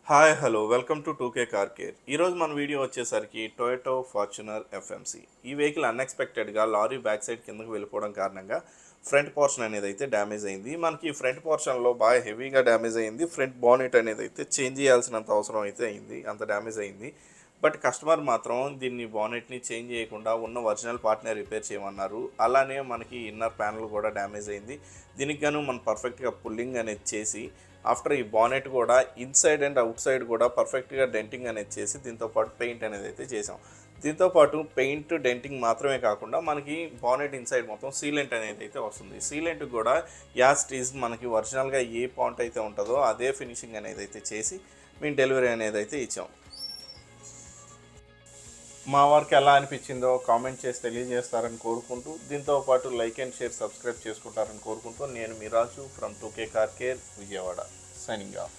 Hello welcome to 2K car care. ఈరోజు మన video వచ్చేసరికి టొయోటో ఫార్చునర్ ఎఫ్ఎంసి. ఈ వెహికల్ అన్ఎక్స్పెక్టెడ్గా లారీ బ్యాక్ సైడ్ కిందకు వెళ్ళిపోవడం కారణంగా ఫ్రంట్ పోర్షన్ అనేది అయితే డ్యామేజ్ అయింది. మనకి ఫ్రంట్ పోర్షన్లో బాగా హెవీగా డ్యామేజ్ అయింది. ఫ్రంట్ బానెట్ అనేది అయితే చేంజ్ చేయాల్సినంత అవసరం అయితే అయింది, అంత డ్యామేజ్ అయింది. బట్ కస్టమర్ మాత్రం దీన్ని బానెట్ని చేంజ్ చేయకుండా ఉన్న ఒరిజినల్ పార్ట్నే రిపేర్ చేయమన్నారు. అలానే మనకి ఇన్నర్ ప్యానల్ కూడా డ్యామేజ్ అయింది. దీనికి గాను మనం పర్ఫెక్ట్గా పుల్లింగ్ అనేది చేసి ఆఫ్టర్ ఈ బానెట్ కూడా ఇన్సైడ్ అండ్ అవుట్ సైడ్ కూడా పర్ఫెక్ట్గా డెంటింగ్ అనేది చేసి దీంతోపాటు పెయింట్ అనేది అయితే చేసాం. దీంతోపాటు పెయింట్ డెంటింగ్ మాత్రమే కాకుండా మనకి బానెట్ ఇన్సైడ్ మొత్తం సీలెంట్ అనేది అయితే వస్తుంది. సీలెంట్ కూడా యాస్టీజ్ మనకి ఒరిజినల్గా ఏ పాయింట్ అయితే ఉంటుందో అదే ఫినిషింగ్ అనేది అయితే చేసి మేము డెలివరీ అనేది అయితే ఇచ్చాం. మా వర్క్ ఎలా అనిపించిందో కామెంట్ చేసి తెలియజేస్తారని కోరుకుంటూ, దీంతోపాటు లైక్ అండ్ షేర్ సబ్స్క్రైబ్ చేసుకుంటారని కోరుకుంటూ, నేను Miraju from 2K car care, Vijayawada, signing of.